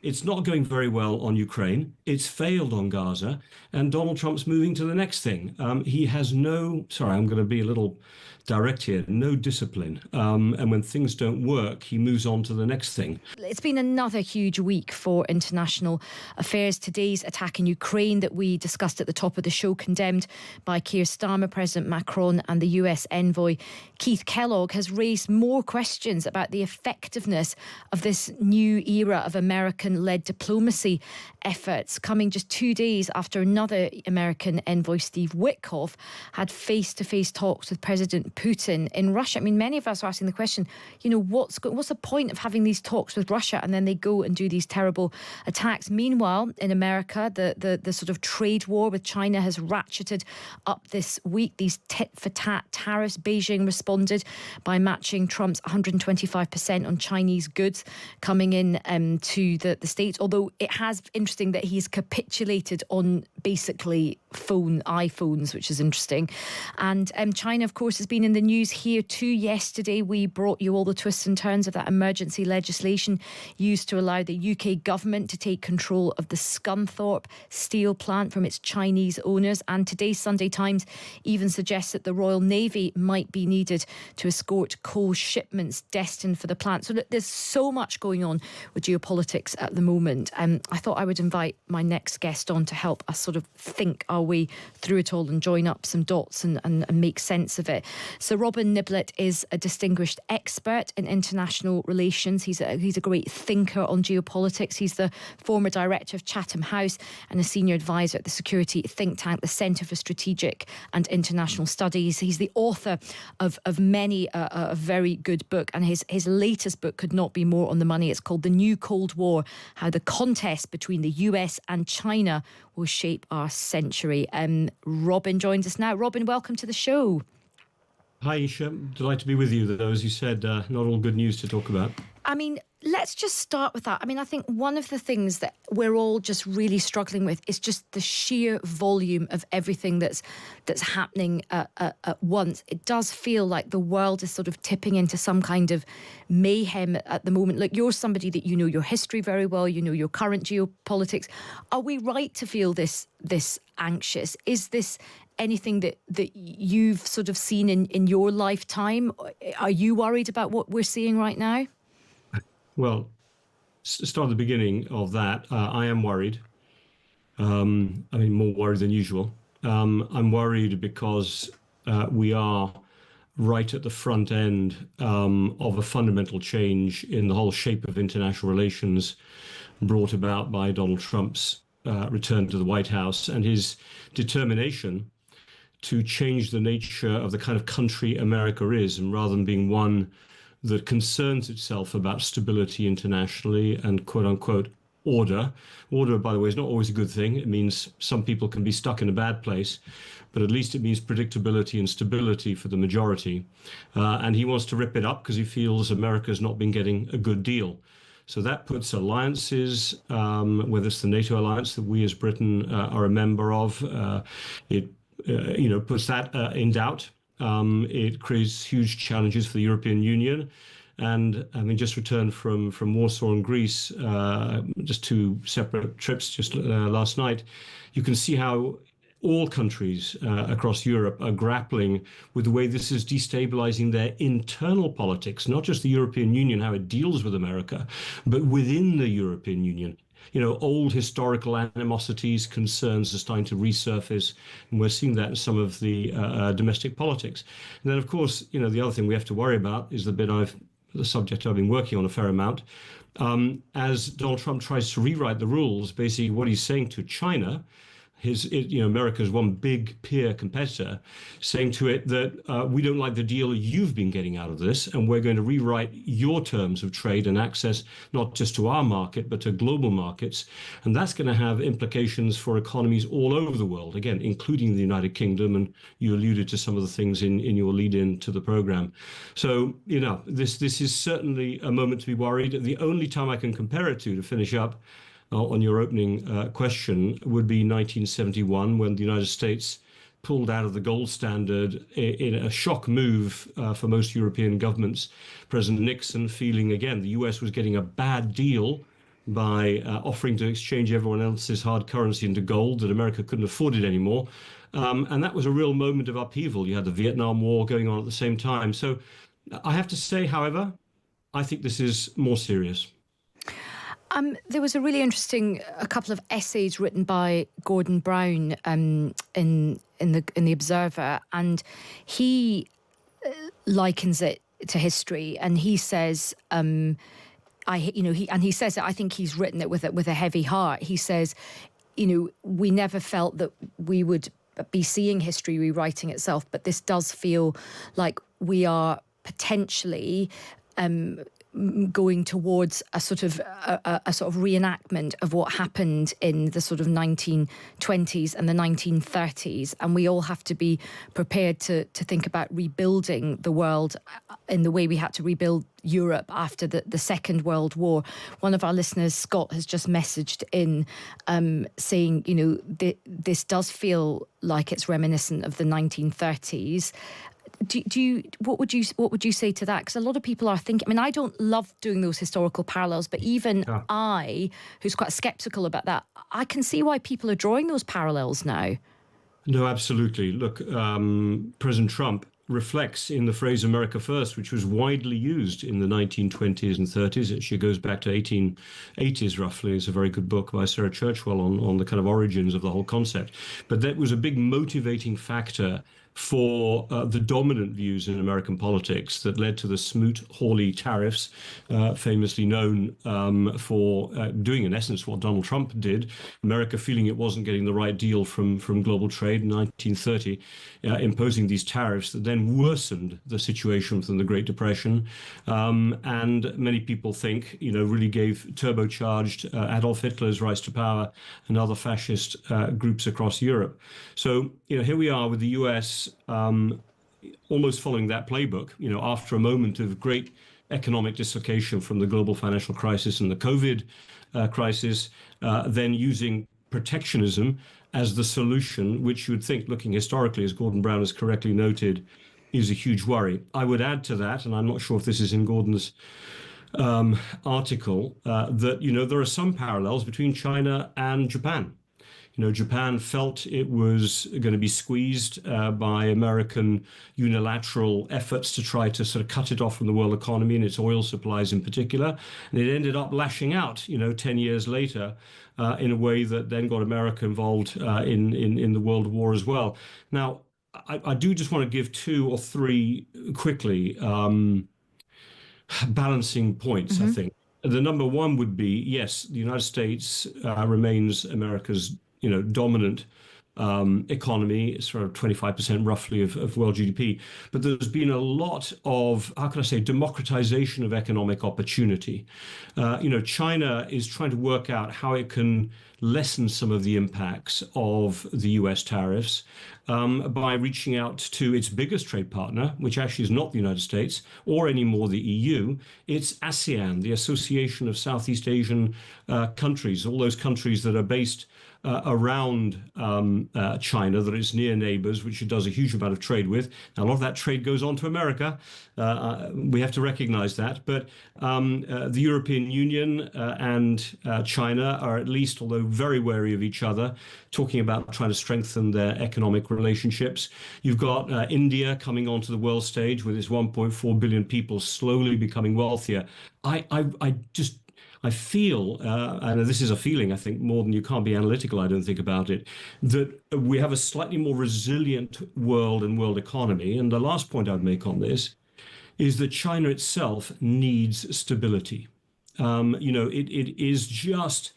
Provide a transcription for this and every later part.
It's not going very well on Ukraine. It's failed on Gaza. And Donald Trump's moving to the next thing. He has no, sorry, I'm going to be a little direct here, no discipline. And when things don't work, he moves on to the next thing. It's been another huge week for international affairs. Today's attack in Ukraine that we discussed at the top of the show, condemned by Keir Starmer, President Macron and the US envoy Keith Kellogg, has raised more questions about the effectiveness of this new era of American-led diplomacy efforts, coming just 2 days after another American envoy, Steve Witkoff, had face-to-face talks with President Putin in Russia. I mean, many of us are asking the question, you know, what's the point of having these talks with Russia and then they go and do these terrible attacks? Meanwhile, in America, the sort of trade war with China has ratcheted up this week. These tit-for-tat tariffs, Beijing responded by matching Trump's 125% on Chinese goods coming in to the States, although it has interesting that he's capitulated on basically iPhones, which is interesting. And China, of course, has been in the news here too. Yesterday, we brought you all the twists and turns of that emergency legislation used to allow the UK government to take control of the Scunthorpe steel plant from its Chinese owners. And today's Sunday Times even suggests that the Royal Navy might be needed to escort coal shipments destined for the plant. So look, there's so much going on with geopolitics at the moment. I thought I would invite my next guest on to help us sort of think our way through it all and join up some dots and make sense of it. So Robin Niblett is a distinguished expert in international relations. He's a great thinker on geopolitics. He's the former director of Chatham House and a senior advisor at the security think tank, the Centre for Strategic and International Studies. He's the author of many a very good book, and his latest book could not be more on the money. It's called The New Cold War: How the Contest Between the US and China Will Shape Our Century. Robin joins us now. Robin, welcome to the show. Hi, Isha. Delighted to be with you, though, as you said, not all good news to talk about. I mean, let's just start with that. I mean, I think one of the things that we're all just really struggling with is just the sheer volume of everything that's happening at once. It does feel like the world is sort of tipping into some kind of mayhem at the moment. Look, you're somebody that you know your history very well, you know your current geopolitics. Are we right to feel this anxious? Is this anything that you've sort of seen in your lifetime? Are you worried about what we're seeing right now? Well, start at the beginning of that. I am worried. I mean, more worried than usual. I'm worried because we are right at the front end of a fundamental change in the whole shape of international relations brought about by Donald Trump's return to the White House and his determination to change the nature of the kind of country America is, and rather than being one that concerns itself about stability internationally and quote unquote order. Order, by the way, is not always a good thing. It means some people can be stuck in a bad place, but at least it means predictability and stability for the majority. And he wants to rip it up because he feels America's not been getting a good deal. So that puts alliances, whether it's the NATO alliance that we as Britain are a member of, it puts that in doubt. It creates huge challenges for the European Union. And I mean, just returned from Warsaw and Greece, just two separate trips just last night. You can see how all countries across Europe are grappling with the way this is destabilizing their internal politics, not just the European Union, how it deals with America, but within the European Union. You know, old historical animosities, concerns are starting to resurface, and we're seeing that in some of the domestic politics. And then, of course, you know, the other thing we have to worry about is the subject I've been working on a fair amount. As Donald Trump tries to rewrite the rules, basically what he's saying to China, America's one big peer competitor, saying to it that we don't like the deal you've been getting out of this, and we're going to rewrite your terms of trade and access, not just to our market, but to global markets. And that's going to have implications for economies all over the world, again, including the United Kingdom. And you alluded to some of the things in your lead-in to the program. So, you know, this is certainly a moment to be worried. The only time I can compare it to finish up, on your opening question, would be 1971, when the United States pulled out of the gold standard in a shock move for most European governments. President Nixon feeling, again, the US was getting a bad deal by offering to exchange everyone else's hard currency into gold, that America couldn't afford it anymore. And that was a real moment of upheaval. You had the Vietnam War going on at the same time. So I have to say, however, I think this is more serious. There was a really interesting a couple of essays written by Gordon Brown in the Observer, and he likens it to history, and he says, he says it. I think he's written it with a heavy heart. He says, we never felt that we would be seeing history rewriting itself, but this does feel like we are potentially going towards a sort of reenactment of what happened in the sort of 1920s and the 1930s, and we all have to be prepared to think about rebuilding the world in the way we had to rebuild Europe after the Second World War. One of our listeners, Scott, has just messaged in saying, this does feel like it's reminiscent of the 1930s. What would you say to that? Because a lot of people are thinking, I don't love doing those historical parallels, but even I, who's quite skeptical about that, I can see why people are drawing those parallels now. No, absolutely. Look, President Trump reflects in the phrase America First, which was widely used in the 1920s and 30s. It actually goes back to 1880s, roughly. It's a very good book by Sarah Churchwell on the kind of origins of the whole concept. But that was a big motivating factor for the dominant views in American politics that led to the Smoot-Hawley tariffs, famously known for doing, in essence, what Donald Trump did. America feeling it wasn't getting the right deal from global trade in 1930, imposing these tariffs that then worsened the situation from the Great Depression. And many people think, really gave turbocharged Adolf Hitler's rise to power and other fascist groups across Europe. So, here we are with the US almost following that playbook, after a moment of great economic dislocation from the global financial crisis and the COVID crisis, then using protectionism as the solution, which you would think, looking historically, as Gordon Brown has correctly noted, is a huge worry. I would add to that, and I'm not sure if this is in Gordon's article, that, there are some parallels between China and Japan. Japan felt it was going to be squeezed by American unilateral efforts to try to sort of cut it off from the world economy and its oil supplies in particular. And it ended up lashing out, 10 years later, in a way that then got America involved in the World War as well. Now, I do just want to give two or three quickly balancing points, I think. The number one would be, yes, the United States remains America's dominant economy. It's sort of 25% roughly of world GDP. But there's been a lot of, how can I say, democratization of economic opportunity. China is trying to work out how it can lessen some of the impacts of the US tariffs by reaching out to its biggest trade partner, which actually is not the United States or anymore the EU. It's ASEAN, the Association of Southeast Asian countries, all those countries that are based around China, that it's near neighbors, which it does a huge amount of trade with. Now, a lot of that trade goes on to America. We have to recognize that. But the European Union and China are at least, although very wary of each other, talking about trying to strengthen their economic relationships. You've got India coming onto the world stage with its 1.4 billion people slowly becoming wealthier. I feel, and this is a feeling, I think, more than you can't be analytical, I don't think, about it, that we have a slightly more resilient world and world economy. And the last point I'd make on this is that China itself needs stability. It is just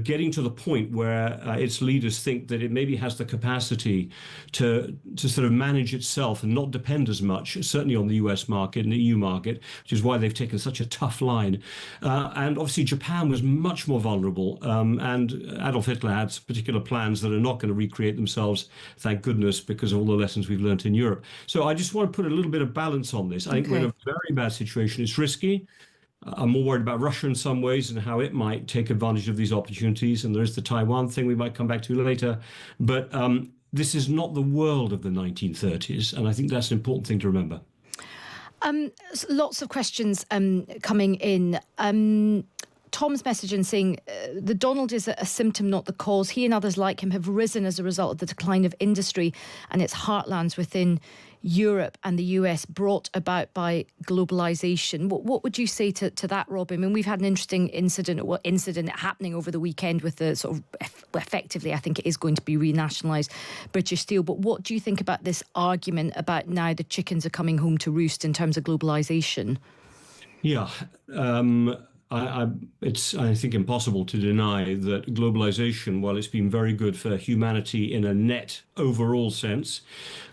getting to the point where its leaders think that it maybe has the capacity to sort of manage itself and not depend as much, certainly on the US market and the EU market, which is why they've taken such a tough line. And obviously Japan was much more vulnerable. And Adolf Hitler had particular plans that are not going to recreate themselves, thank goodness, because of all the lessons we've learned in Europe. So I just want to put a little bit of balance on this. I think we're in a very bad situation. It's risky. I'm more worried about Russia in some ways and how it might take advantage of these opportunities. And there is the Taiwan thing we might come back to later. But this is not the world of the 1930s. And I think that's an important thing to remember. Lots of questions coming in. Tom's message in saying the Donald is a symptom, not the cause. He and others like him have risen as a result of the decline of industry and its heartlands within Europe and the US, brought about by globalization. What would you say to that, Robin? I mean, we've had an interesting incident happening over the weekend with the sort of, effectively, I think it is going to be renationalised British Steel. But what do you think about this argument about now the chickens are coming home to roost in terms of globalization? Yeah. It's, I think, impossible to deny that globalization, while it's been very good for humanity in a net overall sense,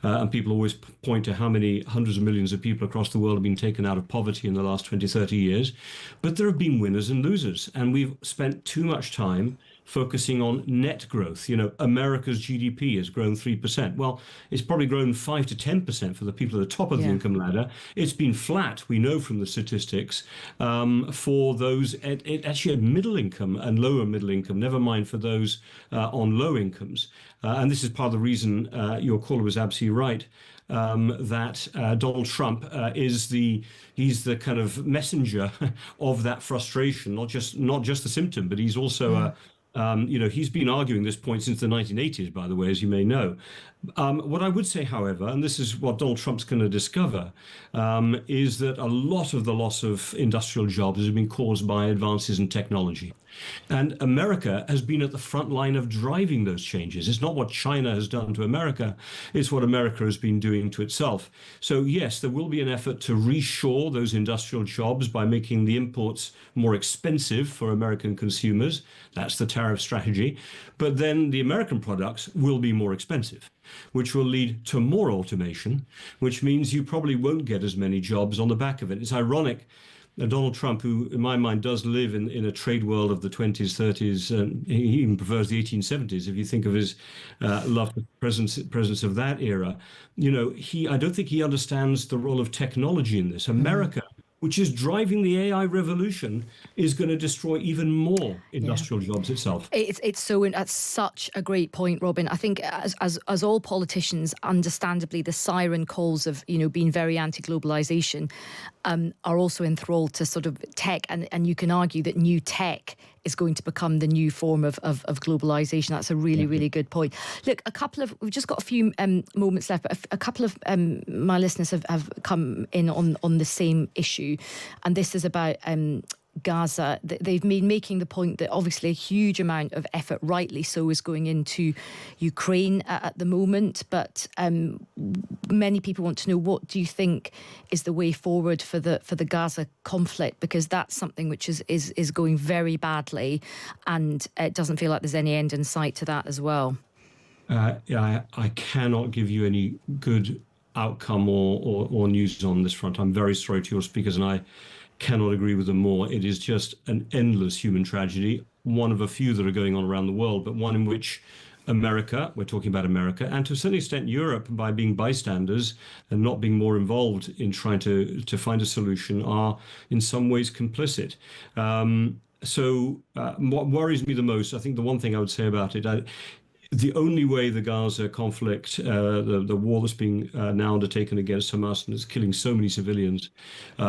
and people always point to how many hundreds of millions of people across the world have been taken out of poverty in the last 20, 30 years, but there have been winners and losers, and we've spent too much time focusing on net growth. America's GDP has grown 3%. Well, it's probably grown 5 to 10% for the people at the top of the income ladder. It's been flat, we know from the statistics, for those actually at middle income and lower middle income, never mind for those on low incomes. And this is part of the reason your caller was absolutely right. That Donald Trump he's the kind of messenger of that frustration, not just the symptom, but he's also he's been arguing this point since the 1980s, by the way, as you may know. What I would say, however, and this is what Donald Trump's going to discover, is that a lot of the loss of industrial jobs has been caused by advances in technology. And America has been at the front line of driving those changes. It's not what China has done to America, it's what America has been doing to itself. So yes, there will be an effort to reshore those industrial jobs by making the imports more expensive for American consumers. That's the tariff strategy. But then the American products will be more expensive, which will lead to more automation, which means you probably won't get as many jobs on the back of it. It's ironic. Donald Trump, who in my mind does live in a trade world of the 20s, 30s, and he even prefers the 1870s, if you think of his love for the presence of that era, I don't think he understands the role of technology in this. America, which is driving the AI revolution, is going to destroy even more industrial jobs itself. That's such a great point, Robin. I think as all politicians, understandably, the siren calls of being very anti-globalization are also enthralled to sort of tech, and you can argue that new tech is going to become the new form of globalization. That's a really, really good point. Look, we've just got a few moments left, but a couple of my listeners have come in on the same issue, and this is about Gaza. They've been making the point that obviously a huge amount of effort, rightly so, is going into Ukraine at the moment, but many people want to know, what do you think is the way forward for the Gaza conflict, because that's something which is going very badly, and it doesn't feel like there's any end in sight to that as well. I cannot give you any good outcome or news on this front. I'm very sorry to your speakers, and I cannot agree with them more. It is just an endless human tragedy, one of a few that are going on around the world, but one in which America, we're talking about America, and to a certain extent Europe, by being bystanders and not being more involved in trying to find a solution, are in some ways complicit. What worries me the most, I think the one thing I would say about it, the only way the Gaza conflict, the war that's being now undertaken against Hamas and is killing so many civilians,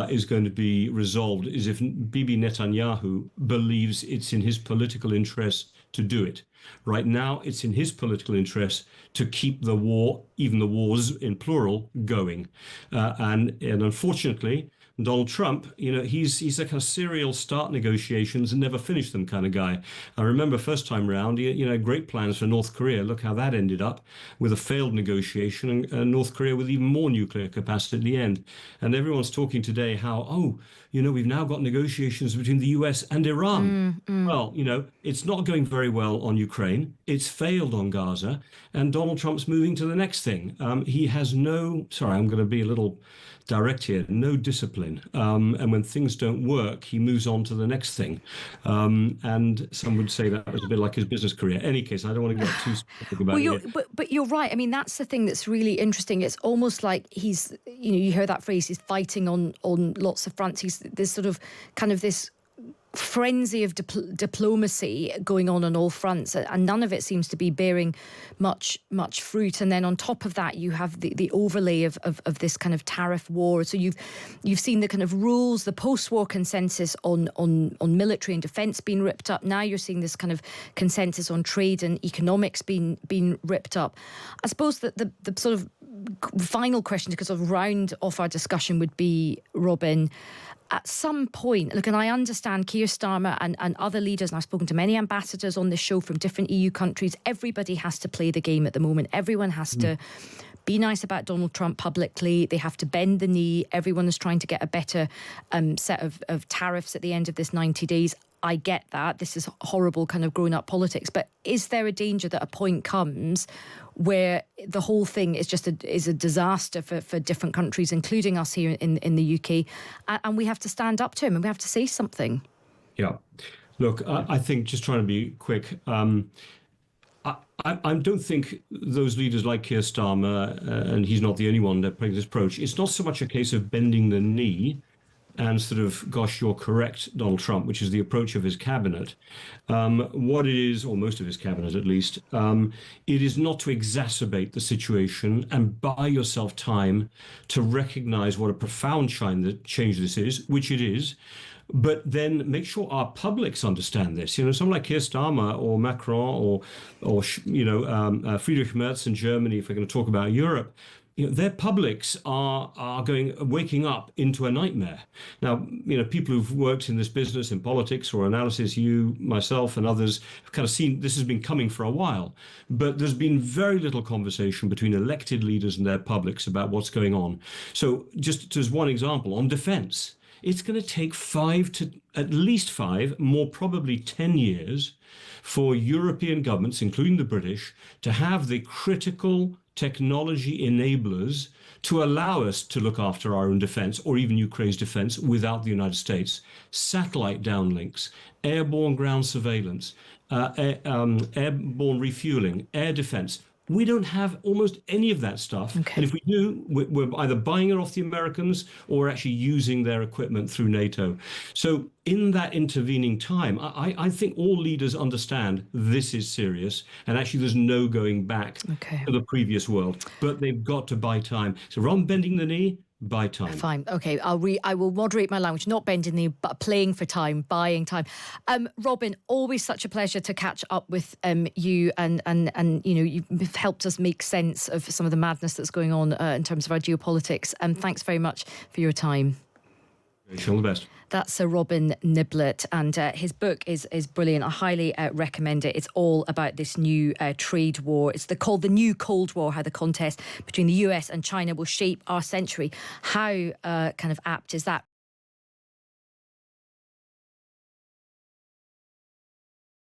is going to be resolved is if Bibi Netanyahu believes it's in his political interest to do it. Right now, it's in his political interest to keep the war, even the wars in plural, going. And unfortunately, Donald Trump, he's a kind of serial start negotiations and never finish them kind of guy. I remember first time round, he had great plans for North Korea. Look how that ended up with a failed negotiation, and North Korea with even more nuclear capacity at the end. And everyone's talking today how, we've now got negotiations between the US and Iran. Well, it's not going very well on Ukraine. It's failed on Gaza. And Donald Trump's moving to the next thing. He has I'm going to be a little direct here, no discipline. And when things don't work, he moves on to the next thing. And some would say that was a bit like his business career. Any case, I don't want to get too specific about it. But you're right. I mean, that's the thing that's really interesting. It's almost like he's, you hear that phrase, he's fighting on lots of fronts. There's sort of kind of this frenzy of diplomacy going on all fronts, and none of it seems to be bearing much fruit. And then on top of that, you have the overlay of this kind of tariff war. So you've seen the kind of rules, the post-war consensus on military and defence being ripped up. Now you're seeing this kind of consensus on trade and economics being ripped up. I suppose that the sort of final question to sort of round off our discussion would be, Robin, at some point, look, and I understand Keir Starmer and other leaders, and I've spoken to many ambassadors on this show from different EU countries, everybody has to play the game at the moment. Everyone has to be nice about Donald Trump publicly. They have to bend the knee. Everyone is trying to get a better set of tariffs at the end of this 90 days. I get that. This is horrible kind of grown-up politics. But is there a danger that a point comes where the whole thing is just a disaster for different countries, including us here in the UK, and we have to stand up to him and we have to say something? Yeah. Look, I think, just trying to be quick, I don't think those leaders like Keir Starmer, and he's not the only one that plays this approach, it's not so much a case of bending the knee and sort of, gosh, you're correct, Donald Trump, which is the approach of his cabinet. What it is, or most of his cabinet at least, it is not to exacerbate the situation and buy yourself time to recognize what a profound change this is, which it is, but then make sure our publics understand this. You know, someone like Keir Starmer or Macron or Friedrich Merz in Germany, if we're going to talk about Europe, you know, their publics are waking up into a nightmare. Now, you know, people who've worked in this business, in politics or analysis, you, myself, and others have kind of seen this has been coming for a while. But there's been very little conversation between elected leaders and their publics about what's going on. So just as one example, on defense, it's going to take at least 5, more probably 10 years for European governments, including the British, to have the critical technology enablers to allow us to look after our own defense, or even Ukraine's defense, without the United States. Satellite downlinks, airborne ground surveillance, airborne refueling, air defense. We don't have almost any of that stuff. Okay. And if we do, we're either buying it off the Americans or actually using their equipment through NATO. So in that intervening time, I think all leaders understand this is serious, and actually there's no going back to the previous world. But they've got to buy time. So rather than bending the knee, buy time. Fine. Okay. I will moderate my language, not bending the knee, but playing for time, buying time. Robin, always such a pleasure to catch up with you, and you know, you've helped us make sense of some of the madness that's going on in terms of our geopolitics. Thanks very much for your time. All the best. That's Sir Robin Niblett, and his book is brilliant. I highly recommend it. It's all about this new trade war. It's called The New Cold War, how the contest between the US and China will shape our century. How kind of apt is that?